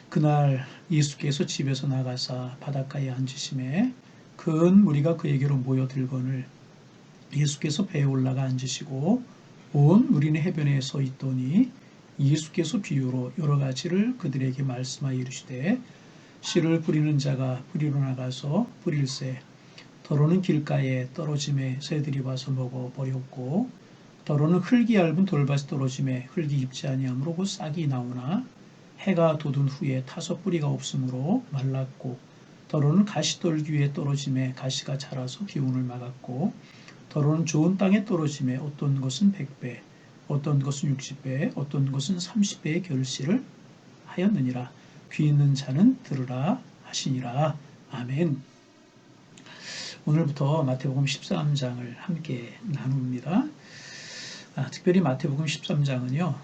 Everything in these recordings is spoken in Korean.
그날 예수께서 집에서 나가사 바닷가에 앉으심에 큰 무리가 그에게로 모여들거늘 예수께서 배에 올라가 앉으시고 온 무리는 해변에 서 있더니 예수께서 비유로 여러 가지를 그들에게 말씀하여 이르시되 씨를 뿌리는 자가 뿌리로 나가서 뿌릴새 더러는 길가에 떨어짐에 새들이 와서 먹어 버렸고 더러는 흙이 얇은 돌밭에 떨어짐에 흙이 깊지 아니하므로 곧 싹이 나오나 해가 돋은 후에 타서 뿌리가 없으므로 말랐고 더러는 가시떨기 위에 떨어짐에 가시가 자라서 기운을 막았고 더러는 좋은 땅에 떨어짐에 어떤 것은 100배 어떤 것은 60배 어떤 것은 30배의 결실을 하였느니라. 귀 있는 자는 들으라 하시니라. 아멘. 오늘부터 마태복음 13장을 함께 나눕니다. 특별히 마태복음 13장은요.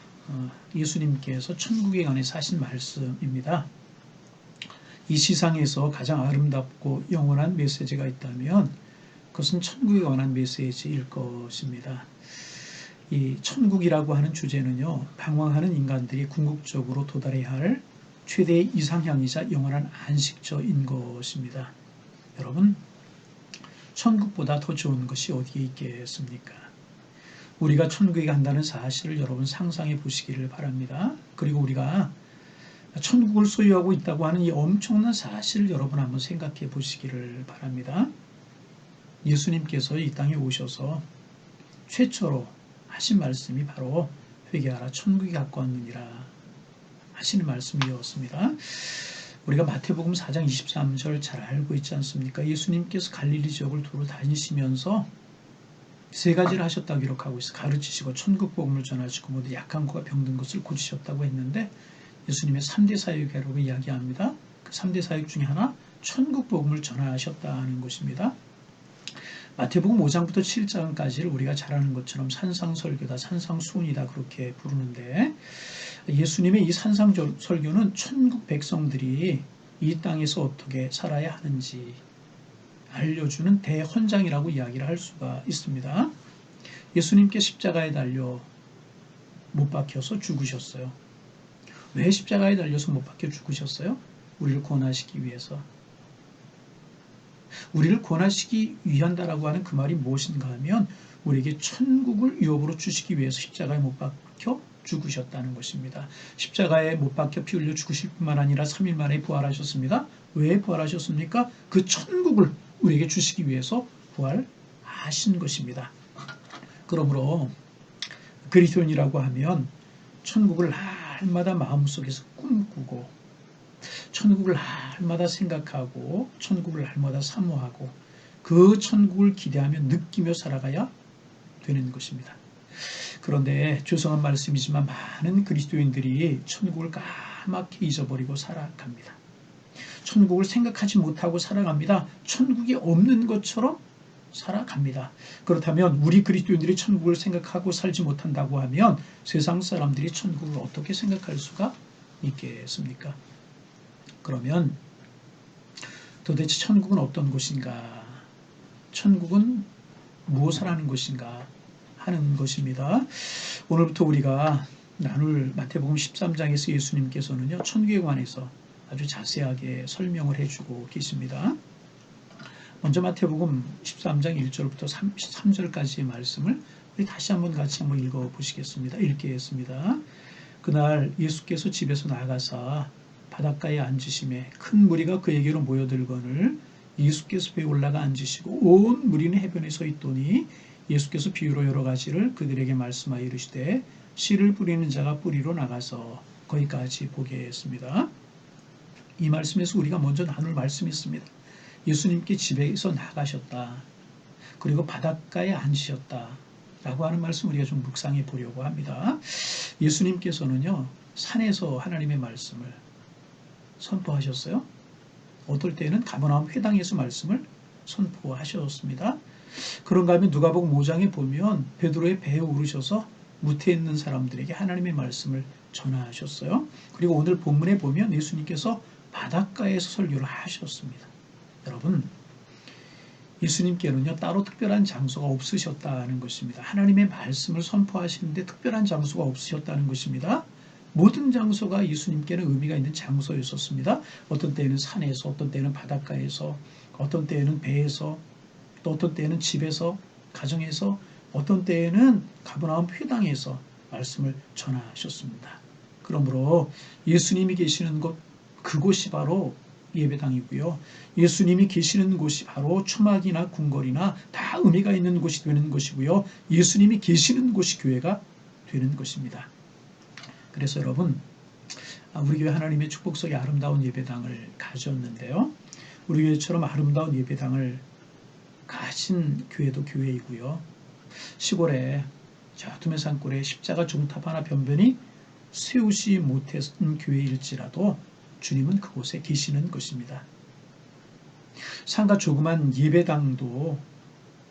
예수님께서 천국에 관해서 하신 말씀입니다. 이 세상에서 가장 아름답고 영원한 메시지가 있다면 그것은 천국에 관한 메시지일 것입니다. 이 천국이라고 하는 주제는요. 방황하는 인간들이 궁극적으로 도달해야 할 최대의 이상향이자 영원한 안식처인 것입니다. 여러분, 천국보다 더 좋은 것이 어디에 있겠습니까? 우리가 천국에 간다는 사실을 여러분 상상해 보시기를 바랍니다. 그리고 우리가 천국을 소유하고 있다고 하는 이 엄청난 사실을 여러분 한번 생각해 보시기를 바랍니다. 예수님께서 이 땅에 오셔서 최초로 하신 말씀이 바로 회개하라 천국이 가까웠느니라 하시는 말씀이었습니다. 우리가 마태복음 4장 23절 잘 알고 있지 않습니까? 예수님께서 갈릴리 지역을 두루 다니시면서 세 가지를 하셨다고 기록하고 있어요. 가르치시고 천국 복음을 전하시고 모두 약한 것과 병든 것을 고치셨다고 했는데 예수님의 3대 사역이라고 이야기합니다. 그 3대 사역 중에 하나 천국 복음을 전하셨다는 것입니다. 마태복음 5장부터 7장까지를 우리가 잘 아는 것처럼 산상설교다, 산상수훈이다 그렇게 부르는데 예수님의 이 산상설교는 천국 백성들이 이 땅에서 어떻게 살아야 하는지 알려주는 대헌장이라고 이야기를 할 수가 있습니다. 예수님께 십자가에 달려 못 박혀서 죽으셨어요. 왜 십자가에 달려서 못 박혀 죽으셨어요? 우리를 구원하시기 위해서. 우리를 구원하시기 위한다라고 하는 그 말이 무엇인가 하면 우리에게 천국을 유업으로 주시기 위해서 십자가에 못 박혀 죽으셨다는 것입니다. 십자가에 못 박혀 피 흘려 죽으실 뿐만 아니라 3일 만에 부활하셨습니다. 왜 부활하셨습니까? 그 천국을 우리에게 주시기 위해서 부활하신 것입니다. 그러므로 그리스도인이라고 하면 천국을 날마다 마음속에서 꿈꾸고 천국을 날마다 생각하고 천국을 날마다 사모하고 그 천국을 기대하며 느끼며 살아가야 되는 것입니다. 그런데 죄송한 말씀이지만 많은 그리스도인들이 천국을 까맣게 잊어버리고 살아갑니다. 천국을 생각하지 못하고 살아갑니다. 천국이 없는 것처럼 살아갑니다. 그렇다면 우리 그리스도인들이 천국을 생각하고 살지 못한다고 하면 세상 사람들이 천국을 어떻게 생각할 수가 있겠습니까? 그러면 도대체 천국은 어떤 곳인가? 천국은 무엇을 하는 곳인가? 하는 것입니다. 오늘부터 우리가 나눌 마태복음 13장에서 예수님께서는요, 천국에 관해서 아주 자세하게 설명을 해주고 계십니다. 먼저 마태복음 13장 1절부터 33절까지의 말씀을 우리 다시 한번 같이 한번 읽어보시겠습니다. 읽겠습니다. 그날 예수께서 집에서 나가사 바닷가에 앉으심에 큰 무리가 그에게로 모여들거늘 예수께서 배에 올라가 앉으시고 온 무리는 해변에 서 있더니 예수께서 비유로 여러 가지를 그들에게 말씀하여 이르시되 씨를 뿌리는 자가 뿌리로 나가서 거기까지 보겠습니다. 이 말씀에서 우리가 먼저 나눌 말씀이 있습니다. 예수님께 집에서 나가셨다. 그리고 바닷가에 앉으셨다. 라고 하는 말씀 우리가 좀 묵상해 보려고 합니다. 예수님께서는요, 산에서 하나님의 말씀을 선포하셨어요. 어떨 때는 가버나움 회당에서 말씀을 선포하셨습니다. 그런가 하면 누가복음 5장에 보면 베드로의 배에 오르셔서 무태에 있는 사람들에게 하나님의 말씀을 전하셨어요. 그리고 오늘 본문에 보면 예수님께서 바닷가에서 설교를 하셨습니다. 여러분, 예수님께는요 따로 특별한 장소가 없으셨다는 것입니다. 하나님의 말씀을 선포하시는데 특별한 장소가 없으셨다는 것입니다. 모든 장소가 예수님께는 의미가 있는 장소였었습니다. 어떤 때에는 산에서, 어떤 때는 바닷가에서, 어떤 때에는 배에서, 또 어떤 때에는 집에서, 가정에서, 어떤 때에는 가버나움 회당에서 말씀을 전하셨습니다. 그러므로 예수님이 계시는 곳, 그곳이 바로 예배당이고요. 예수님이 계시는 곳이 바로 초막이나 궁궐이나 다 의미가 있는 곳이 되는 것이고요. 예수님이 계시는 곳이 교회가 되는 것입니다. 그래서 여러분, 우리 교회 하나님의 축복 속에 아름다운 예배당을 가졌는데요. 우리 교회처럼 아름다운 예배당을 가진 교회도 교회이고요. 시골에 저 두메 산골에 십자가 종탑 하나 변변히 세우지 못했던 교회일지라도 주님은 그곳에 계시는 것입니다. 상가 조그만 예배당도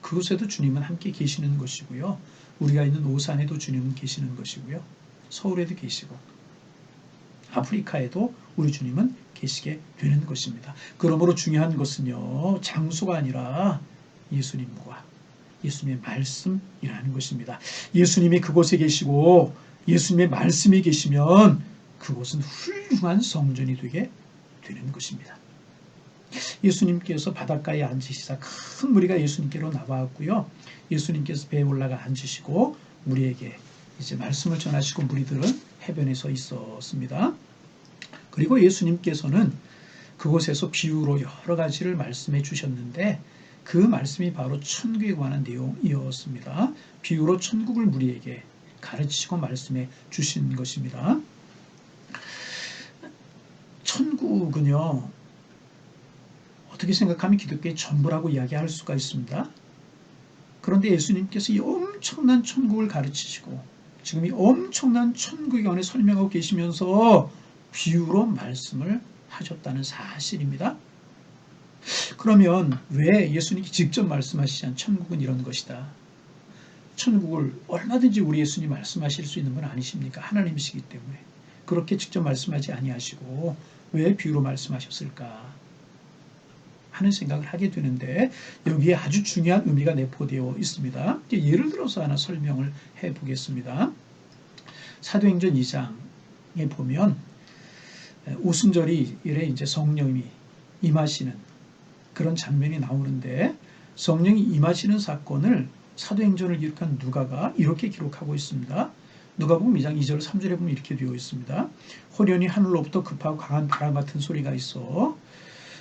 그곳에도 주님은 함께 계시는 것이고요. 우리가 있는 오산에도 주님은 계시는 것이고요. 서울에도 계시고 아프리카에도 우리 주님은 계시게 되는 것입니다. 그러므로 중요한 것은요, 장소가 아니라 예수님과 예수님의 말씀이라는 것입니다. 예수님이 그곳에 계시고 예수님의 말씀이 계시면 그곳은 훌륭한 성전이 되게 되는 것입니다. 예수님께서 바닷가에 앉으시자 큰 무리가 예수님께로 나왔고요. 예수님께서 배에 올라가 앉으시고 무리에게 이제 말씀을 전하시고 무리들은 해변에 서 있었습니다. 그리고 예수님께서는 그곳에서 비유로 여러 가지를 말씀해 주셨는데 그 말씀이 바로 천국에 관한 내용이었습니다. 비유로 천국을 무리에게 가르치시고 말씀해 주신 것입니다. 천국은요, 어떻게 생각하면 기독교의 전부라고 이야기할 수가 있습니다. 그런데 예수님께서 이 엄청난 천국을 가르치시고 지금 이 엄청난 천국에 관해 설명하고 계시면서 비유로 말씀을 하셨다는 사실입니다. 그러면 왜 예수님이 직접 말씀하시지 않은 천국은 이런 것이다. 천국을 얼마든지 우리 예수님 말씀하실 수 있는 분 아니십니까? 하나님이시기 때문에. 그렇게 직접 말씀하지 아니하시고 왜 비유로 말씀하셨을까 하는 생각을 하게 되는데 여기에 아주 중요한 의미가 내포되어 있습니다. 예를 들어서 하나 설명을 해보겠습니다. 사도행전 2장에 보면 오순절일에 이제 성령이 임하시는 그런 장면이 나오는데 성령이 임하시는 사건을 사도행전을 기록한 누가가 이렇게 기록하고 있습니다. 누가복음 2장 2절 3절에 보면 이렇게 되어 있습니다. 호련히 하늘로부터 급하고 강한 바람 같은 소리가 있어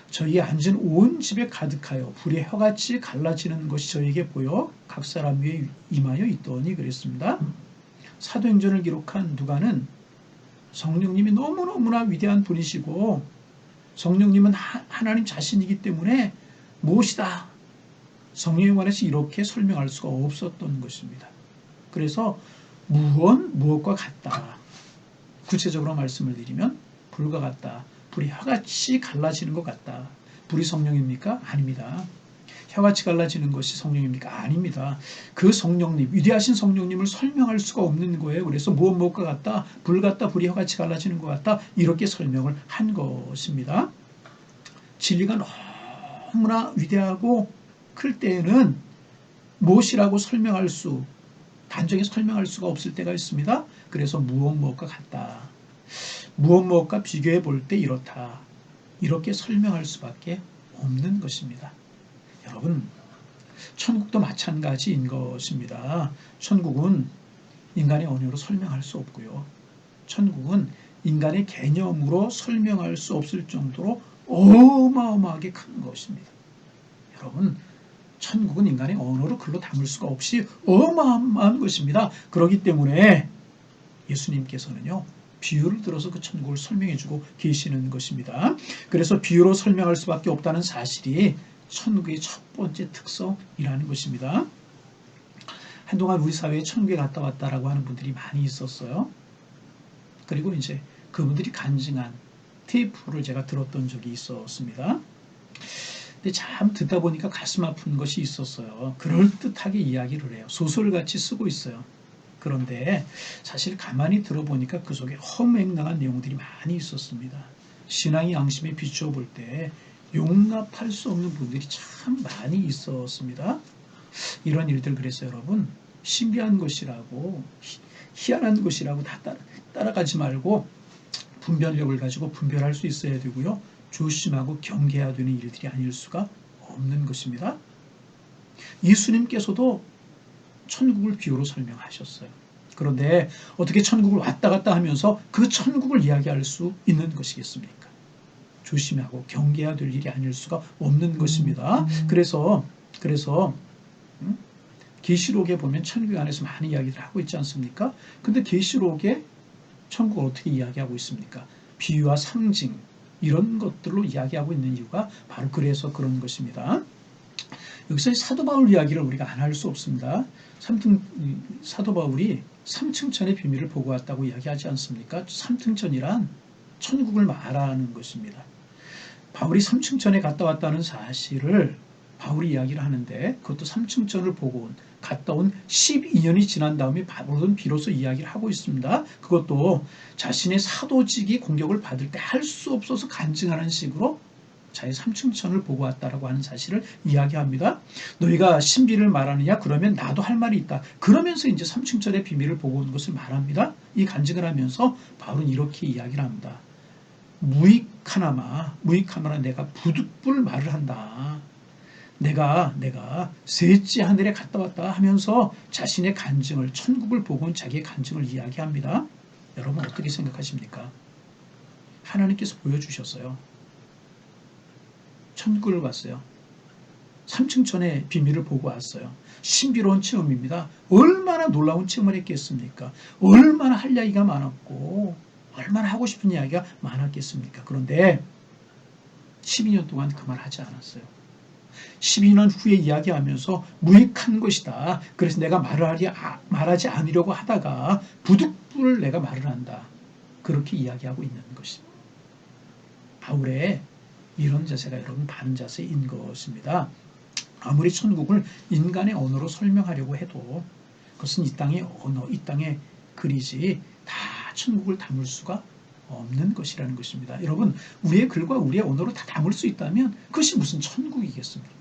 저희 앉은 온 집에 가득하여 불의 혀같이 갈라지는 것이 저에게 보여 각 사람 위에 임하여 있더니 그랬습니다. 사도행전을 기록한 누가는 성령님이 너무너무나 위대한 분이시고 성령님은 하나님 자신이기 때문에 무엇이다. 성령에 관해서 이렇게 설명할 수가 없었던 것입니다. 그래서 무엇과 같다. 구체적으로 말씀을 드리면 불과 같다. 불이 혀같이 갈라지는 것 같다. 불이 성령입니까? 아닙니다. 혀같이 갈라지는 것이 성령입니까? 아닙니다. 그 성령님, 위대하신 성령님을 설명할 수가 없는 거예요. 그래서 무엇과 같다, 불 같다, 불이 혀같이 갈라지는 것 같다 이렇게 설명을 한 것입니다. 진리가 너무나 위대하고 클 때에는 무엇이라고 단정히 설명할 수가 없을 때가 있습니다. 그래서 무엇과 같다. 무엇과 비교해 볼 때 이렇다. 이렇게 설명할 수밖에 없는 것입니다. 여러분, 천국도 마찬가지인 것입니다. 천국은 인간의 언어로 설명할 수 없고요. 천국은 인간의 개념으로 설명할 수 없을 정도로 어마어마하게 큰 것입니다. 여러분, 천국은 인간의 언어로 글로 담을 수가 없이 어마어마한 것입니다. 그렇기 때문에 예수님께서는요, 비유를 들어서 그 천국을 설명해주고 계시는 것입니다. 그래서 비유로 설명할 수밖에 없다는 사실이 천국의 첫 번째 특성이라는 것입니다. 한동안 우리 사회에 천국에 갔다 왔다라고 하는 분들이 많이 있었어요. 그리고 이제 그분들이 간증한 테이프를 제가 들었던 적이 있었습니다. 근데 참 듣다 보니까 가슴 아픈 것이 있었어요. 그럴듯하게 이야기를 해요. 소설같이 쓰고 있어요. 그런데 사실 가만히 들어보니까 그 속에 허무맹랑한 내용들이 많이 있었습니다. 신앙의 양심에 비추어 볼 때 용납할 수 없는 분들이 참 많이 있었습니다. 이런 일들 그래서 여러분 신비한 것이라고 희한한 것이라고 다 따라가지 말고 분별력을 가지고 분별할 수 있어야 되고요. 조심하고 경계해야 되는 일들이 아닐 수가 없는 것입니다. 예수님께서도 천국을 비유로 설명하셨어요. 그런데 어떻게 천국을 왔다 갔다 하면서 그 천국을 이야기할 수 있는 것이겠습니까? 조심하고 경계해야 될 일이 아닐 수가 없는 것입니다. 그래서 계시록에 보면 천국 안에서 많은 이야기를 하고 있지 않습니까? 근데 계시록에 천국을 어떻게 이야기하고 있습니까? 비유와 상징 이런 것들로 이야기하고 있는 이유가 바로 그래서 그런 것입니다. 여기서 사도 바울 이야기를 우리가 안 할 수 없습니다. 사도 바울이 삼층천의 비밀을 보고 왔다고 이야기하지 않습니까? 삼층천이란 천국을 말하는 것입니다. 바울이 삼층천에 갔다 왔다는 사실을 바울이 이야기를 하는데 그것도 삼층천을 보고 갔다 온 12년이 지난 다음에 바울은 비로소 이야기를 하고 있습니다. 그것도 자신의 사도직이 공격을 받을 때 할 수 없어서 간증하는 식으로 자기 삼층천을 보고 왔다라고 하는 사실을 이야기합니다. 너희가 신비를 말하느냐? 그러면 나도 할 말이 있다. 그러면서 이제 삼층천의 비밀을 보고 온 것을 말합니다. 이 간증을 하면서 바울은 이렇게 이야기를 합니다. 무익하나마 내가 부득불 말을 한다. 내가 셋째 하늘에 갔다 왔다 하면서 자신의 간증을 천국을 보고 온 자기의 간증을 이야기합니다. 여러분 어떻게 생각하십니까? 하나님께서 보여주셨어요. 천국을 봤어요. 삼층천의 비밀을 보고 왔어요. 신비로운 체험입니다. 얼마나 놀라운 체험을 했겠습니까? 얼마나 할 이야기가 많았고 얼마나 하고 싶은 이야기가 많았겠습니까? 그런데 12년 동안 그 말 하지 않았어요. 12년 후에 이야기하면서 무익한 것이다. 그래서 내가 말하지 않으려고 하다가 부득불 내가 말을 한다. 그렇게 이야기하고 있는 것입니다. 바울의 이런 자세가 여러분 바른 자세인 것입니다. 아무리 천국을 인간의 언어로 설명하려고 해도 그것은 이 땅의 언어, 이 땅의 글이지 다 천국을 담을 수가 없는 것이라는 것입니다. 여러분 우리의 글과 우리의 언어로 다 담을 수 있다면 그것이 무슨 천국이겠습니까?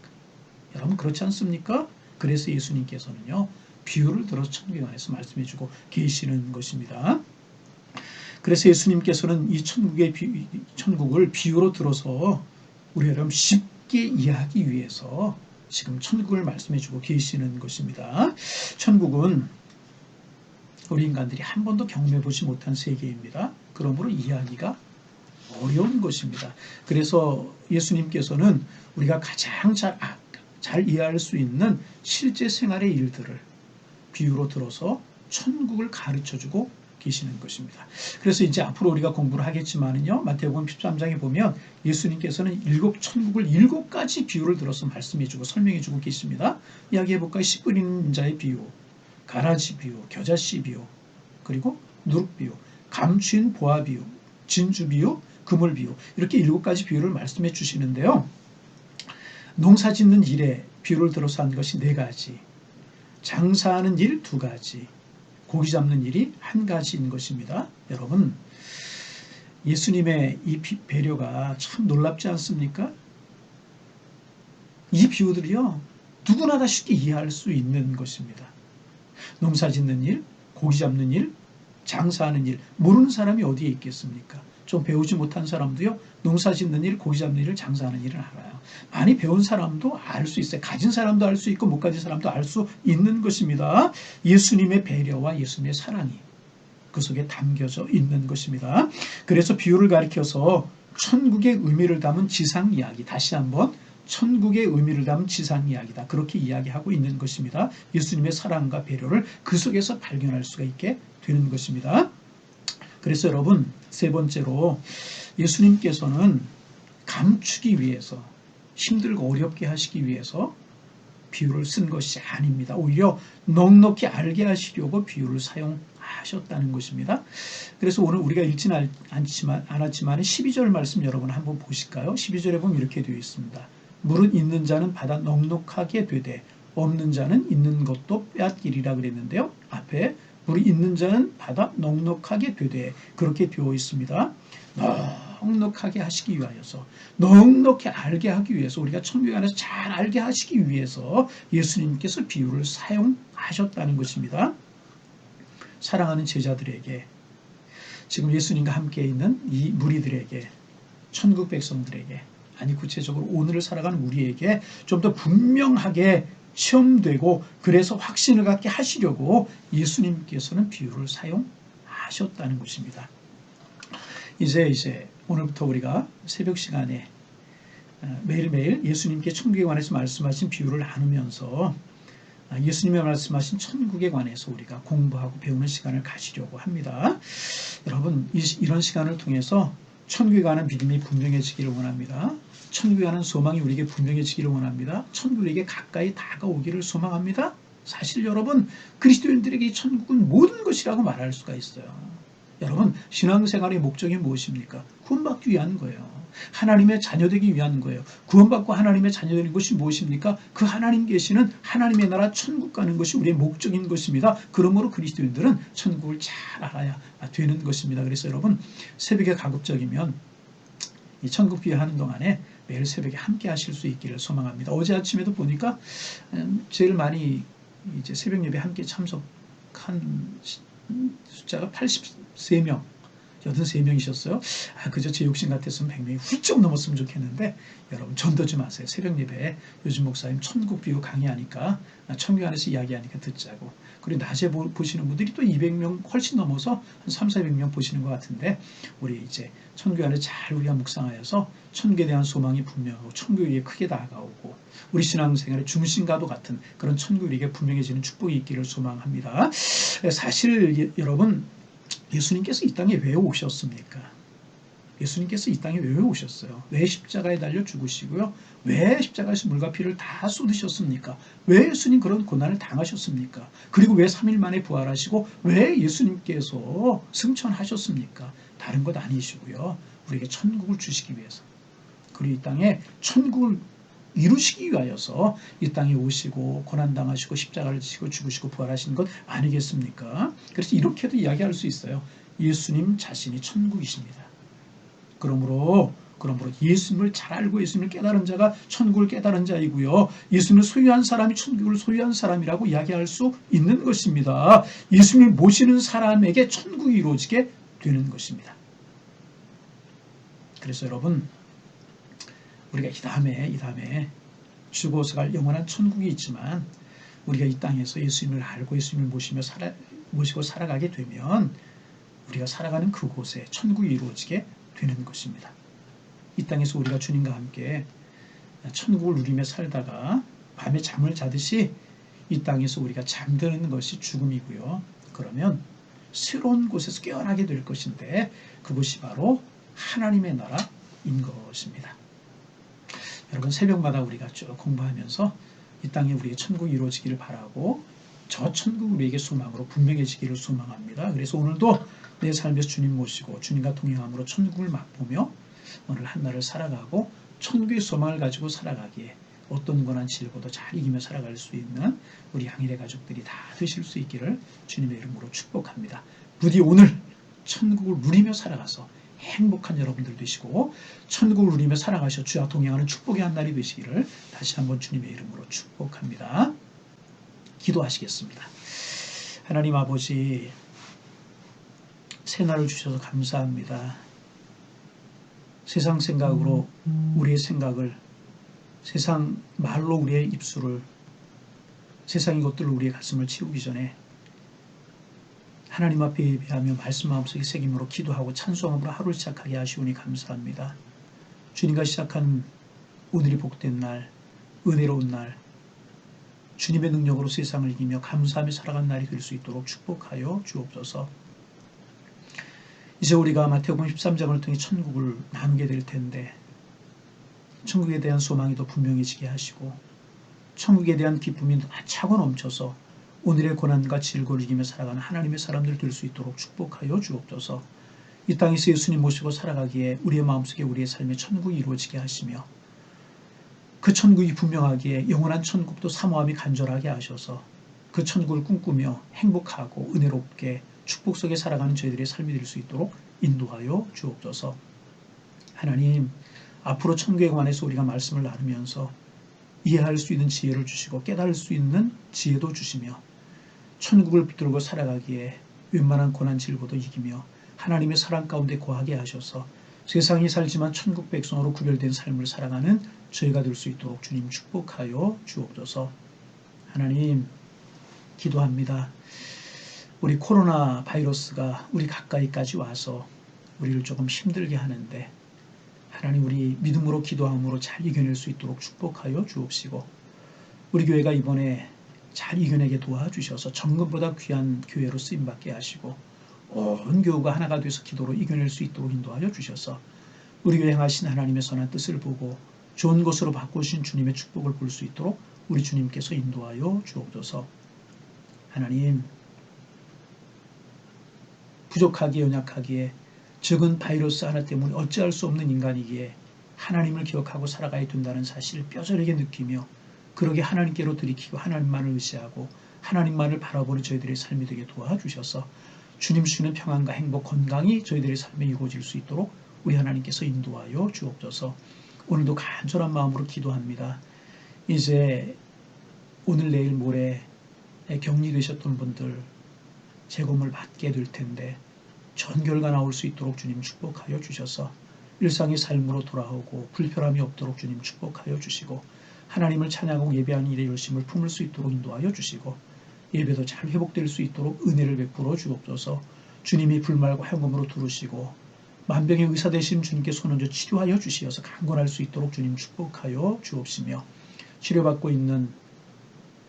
여러분 그렇지 않습니까? 그래서 예수님께서는요 비유를 들어서 천국에 관해서 말씀해주고 계시는 것입니다. 그래서 예수님께서는 이 천국을 비유로 들어서 우리 여러분 쉽게 이해하기 위해서 지금 천국을 말씀해주고 계시는 것입니다. 천국은 우리 인간들이 한 번도 경험해보지 못한 세계입니다. 그러므로 이해하기가 어려운 것입니다. 그래서 예수님께서는 우리가 가장 잘 이해할 수 있는 실제 생활의 일들을 비유로 들어서 천국을 가르쳐주고 계시는 것입니다. 그래서 이제 앞으로 우리가 공부를 하겠지만은요, 마태복음 13장에 보면 예수님께서는 천국을 7가지 비유를 들어서 말씀해주고 설명해주고 계십니다. 이야기해볼까요? 씨 뿌리는 자의 비유, 가라지 비유, 겨자씨 비유, 그리고 누룩 비유, 감추인 보화 비유, 진주 비유, 그물 비유, 이렇게 7가지 비유를 말씀해 주시는데요. 농사 짓는 일에 비유를 들어서 한 것이 4가지, 장사하는 일 2가지, 고기 잡는 일이 1가지인 것입니다. 여러분, 예수님의 이 배려가 참 놀랍지 않습니까? 이 비유들이요, 누구나 다 쉽게 이해할 수 있는 것입니다. 농사 짓는 일, 고기 잡는 일, 장사하는 일, 모르는 사람이 어디에 있겠습니까? 좀 배우지 못한 사람도요, 농사 짓는 일, 고기 잡는 일을, 장사하는 일을 알아요. 많이 배운 사람도 알 수 있어요. 가진 사람도 알 수 있고 못 가진 사람도 알 수 있는 것입니다. 예수님의 배려와 예수님의 사랑이 그 속에 담겨져 있는 것입니다. 그래서 비유를 가리켜서 천국의 의미를 담은 지상 이야기, 다시 한번 천국의 의미를 담은 지상 이야기다. 그렇게 이야기하고 있는 것입니다. 예수님의 사랑과 배려를 그 속에서 발견할 수가 있게 되는 것입니다. 그래서 여러분, 3번째로 예수님께서는 감추기 위해서, 힘들고 어렵게 하시기 위해서 비유를 쓴 것이 아닙니다. 오히려 넉넉히 알게 하시려고 비유를 사용하셨다는 것입니다. 그래서 오늘 우리가 읽지는 않았지만 12절 말씀 여러분 한번 보실까요? 12절에 보면 이렇게 되어 있습니다. 물은 있는 자는 받아 넉넉하게 되되 없는 자는 있는 것도 빼앗기리라 그랬는데요. 앞에 물이 있는 자는 받아 넉넉하게 되되 그렇게 되어 있습니다. 넉넉하게 하시기 위하여서, 넉넉히 알게 하기 위해서, 우리가 천국에 관해서 잘 알게 하시기 위해서 예수님께서 비유를 사용하셨다는 것입니다. 사랑하는 제자들에게, 지금 예수님과 함께 있는 이 무리들에게, 천국 백성들에게, 아니 구체적으로 오늘을 살아가는 우리에게 좀 더 분명하게 체험되고 그래서 확신을 갖게 하시려고 예수님께서는 비유를 사용하셨다는 것입니다. 이제 오늘부터 우리가 새벽 시간에 매일매일 예수님께 천국에 관해서 말씀하신 비유를 나누면서 예수님이 말씀하신 천국에 관해서 우리가 공부하고 배우는 시간을 가지려고 합니다. 여러분, 이런 시간을 통해서 천국에 관한 믿음이 분명해지기를 원합니다. 천국에 관한 소망이 우리에게 분명해지기를 원합니다. 천국에게 가까이 다가오기를 소망합니다. 사실 여러분, 그리스도인들에게 이 천국은 모든 것이라고 말할 수가 있어요. 여러분, 신앙생활의 목적이 무엇입니까? 구원받기 위한 거예요. 하나님의 자녀되기 위한 거예요. 구원받고 하나님의 자녀되는 것이 무엇입니까? 그 하나님 계시는 하나님의 나라 천국 가는 것이 우리의 목적인 것입니다. 그러므로 그리스도인들은 천국을 잘 알아야 되는 것입니다. 그래서 여러분, 새벽에 가급적이면 이 천국 비유하는 동안에 매일 새벽에 함께 하실 수 있기를 소망합니다. 어제 아침에도 보니까 제일 많이 이제 새벽 예배 함께 참석한 숫자가 83명, 83명이셨어요. 그저 제 욕심 같았으면 100명이 훌쩍 넘었으면 좋겠는데 여러분 전도 좀 하세요. 새벽 예배에 요즘 목사님 천국 비유 강의하니까 천국 안에서 이야기하니까 듣자고. 그리고 낮에 보시는 분들이 또 200명 훨씬 넘어서 한 300~400명 보시는 것 같은데 우리 이제 천국 안에 잘 우리가 묵상하여서 천국에 대한 소망이 분명하고 천국에 크게 다가오고 우리 신앙생활의 중심과도 같은 그런 천국에게 분명해지는 축복이 있기를 소망합니다. 사실 여러분, 예수님께서 이 땅에 왜 오셨습니까? 예수님께서 이 땅에 왜 오셨어요? 왜 십자가에 달려 죽으시고요? 왜 십자가에서 물과 피를 다 쏟으셨습니까? 왜 예수님 그런 고난을 당하셨습니까? 그리고 왜 3일 만에 부활하시고 왜 예수님께서 승천하셨습니까? 다른 것 아니시고요. 우리에게 천국을 주시기 위해서. 그리고 이 땅에 천국을 이루시기 위하여서 이 땅에 오시고 고난당하시고 십자가를 지시고 죽으시고 부활하신 것 아니겠습니까? 그래서 이렇게도 이야기할 수 있어요. 예수님 자신이 천국이십니다. 그러므로 예수님을 잘 알고 예수님을 깨달은 자가 천국을 깨달은 자이고요. 예수님을 소유한 사람이 천국을 소유한 사람이라고 이야기할 수 있는 것입니다. 예수님을 모시는 사람에게 천국이 이루어지게 되는 것입니다. 그래서 여러분, 우리가 이 다음에 죽어서 갈 영원한 천국이 있지만 우리가 이 땅에서 예수님을 알고 예수님을 모시고 살아가게 되면 우리가 살아가는 그곳에 천국이 이루어지게 되는 것입니다. 이 땅에서 우리가 주님과 함께 천국을 누리며 살다가 밤에 잠을 자듯이 이 땅에서 우리가 잠드는 것이 죽음이고요. 그러면 새로운 곳에서 깨어나게 될 것인데 그것이 바로 하나님의 나라인 것입니다. 여러분, 새벽마다 우리가 쭉 공부하면서 이 땅에 우리의 천국이 이루어지기를 바라고 저 천국 우리에게 소망으로 분명해지기를 소망합니다. 그래서 오늘도 내 삶에서 주님 모시고 주님과 동행함으로 천국을 맛보며 오늘 한날을 살아가고 천국의 소망을 가지고 살아가기에 어떤 고난 질고도 잘 이기며 살아갈 수 있는 우리 양일의 가족들이 다 되실 수 있기를 주님의 이름으로 축복합니다. 부디 오늘 천국을 누리며 살아가서 행복한 여러분들 되시고 천국을 누리며 살아가셔 주와 동행하는 축복의 한 날이 되시기를 다시 한번 주님의 이름으로 축복합니다. 기도하시겠습니다. 하나님 아버지, 새날을 주셔서 감사합니다. 세상 생각으로 우리의 생각을, 세상 말로 우리의 입술을, 세상의 것들로 우리의 가슴을 채우기 전에 하나님 앞에 예배하며 말씀 마음속에 새김으로 기도하고 찬송함으로 하루를 시작하게 하시오니 감사합니다. 주님과 시작한 오늘이 복된 날, 은혜로운 날, 주님의 능력으로 세상을 이기며 감사하며 살아간 날이 될 수 있도록 축복하여 주옵소서. 이제 우리가 마태복음 13장을 통해 천국을 나누게 될 텐데 천국에 대한 소망이 더 분명해지게 하시고 천국에 대한 기쁨이 차고 넘쳐서 오늘의 고난과 질고를 이기며 살아가는 하나님의 사람들 될 수 있도록 축복하여 주옵소서. 이 땅에서 예수님 모시고 살아가기에 우리의 마음속에 우리의 삶의 천국이 이루어지게 하시며 그 천국이 분명하기에 영원한 천국도 사모함이 간절하게 하셔서 그 천국을 꿈꾸며 행복하고 은혜롭게 축복 속에 살아가는 저희들의 삶이 될 수 있도록 인도하여 주옵소서. 하나님, 앞으로 천국에 관해서 우리가 말씀을 나누면서 이해할 수 있는 지혜를 주시고 깨달을 수 있는 지혜도 주시며 천국을 붙들고 살아가기에 웬만한 고난 질고도 이기며 하나님의 사랑 가운데 거하게 하셔서 세상이 살지만 천국 백성으로 구별된 삶을 살아가는 저희가 될 수 있도록 주님 축복하여 주옵소서. 하나님 기도합니다. 우리 코로나 바이러스가 우리 가까이까지 와서 우리를 조금 힘들게 하는데 하나님 우리 믿음으로 기도함으로 잘 이겨낼 수 있도록 축복하여 주옵시고 우리 교회가 이번에 잘 이겨내게 도와주셔서 정금보다 귀한 교회로 쓰임받게 하시고 온 교우가 하나가 돼서 기도로 이겨낼 수 있도록 인도하여 주셔서 우리 교회 행하신 하나님의 선한 뜻을 보고 좋은 것으로 바꾸신 주님의 축복을 볼 수 있도록 우리 주님께서 인도하여 주옵소서. 하나님 부족하기에 연약하기에 적은 바이러스 하나 때문에 어찌할 수 없는 인간이기에 하나님을 기억하고 살아가야 된다는 사실을 뼈저리게 느끼며 그러게 하나님께로 들이키고 하나님만을 의지하고 하나님만을 바라보는 저희들의 삶이 되게 도와주셔서 주님 주시는 평안과 행복, 건강이 저희들의 삶에 이루어질 수 있도록 우리 하나님께서 인도하여 주옵소서. 오늘도 간절한 마음으로 기도합니다. 이제 오늘 내일 모레 격리되셨던 분들 재검을 받게 될 텐데 좋은 결과 나올 수 있도록 주님 축복하여 주셔서 일상의 삶으로 돌아오고 불편함이 없도록 주님 축복하여 주시고 하나님을 찬양하고 예배하는 일에 열심을 품을 수 있도록 인도하여 주시고 예배도 잘 회복될 수 있도록 은혜를 베풀어 주옵소서. 주님이 불말과 화염검으로 두르시고 만병의 의사 되신 주님께 손 얹어 치료하여 주시어서 강건할 수 있도록 주님 축복하여 주옵시며 치료받고 있는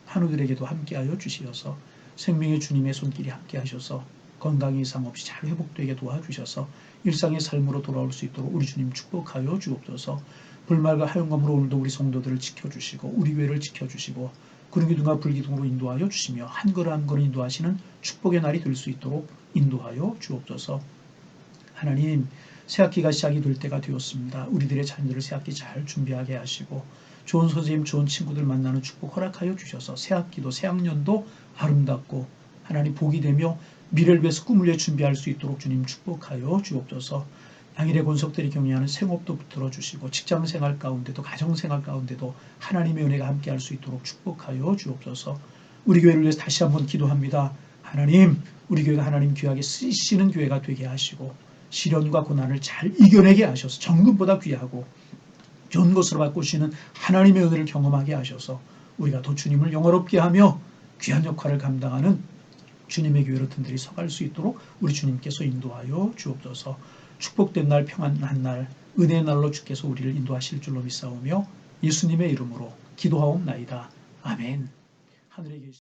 환우들에게도 함께하여 주시어서 생명의 주님의 손길이 함께하셔서 건강 이상 없이 잘 회복되게 도와주셔서 일상의 삶으로 돌아올 수 있도록 우리 주님 축복하여 주옵소서. 불말과 화염검으로 오늘도 우리 성도들을 지켜주시고 우리 교회를 지켜주시고 구름기둥과 불기둥으로 인도하여 주시며 한 걸음 한 걸음 인도하시는 축복의 날이 될 수 있도록 인도하여 주옵소서. 하나님 새학기가 시작이 될 때가 되었습니다. 우리들의 자녀들을 새학기 잘 준비하게 하시고 좋은 선생님 좋은 친구들 만나는 축복 허락하여 주셔서 새학기도 새학년도 아름답고 하나님 복이 되며 미래를 위해서 꿈을 위해 준비할 수 있도록 주님 축복하여 주옵소서. 양일의 권속들이 격려하는 생업도 붙들어 주시고 직장생활 가운데도 가정생활 가운데도 하나님의 은혜가 함께할 수 있도록 축복하여 주옵소서. 우리 교회를 위해서 다시 한번 기도합니다. 하나님 우리 교회가 하나님 귀하게 쓰시는 교회가 되게 하시고 시련과 고난을 잘 이겨내게 하셔서 정금보다 귀하고 좋은 것으로 바꾸시는 하나님의 은혜를 경험하게 하셔서 우리가 더 주님을 영화롭게 하며 귀한 역할을 감당하는 주님의 교회로 든든히 서갈 수 있도록 우리 주님께서 인도하여 주옵소서. 축복된 날 평안한 날 은혜의 날로 주께서 우리를 인도하실 줄로 믿사오며 예수님의 이름으로 기도하옵나이다. 아멘. 하늘에 계신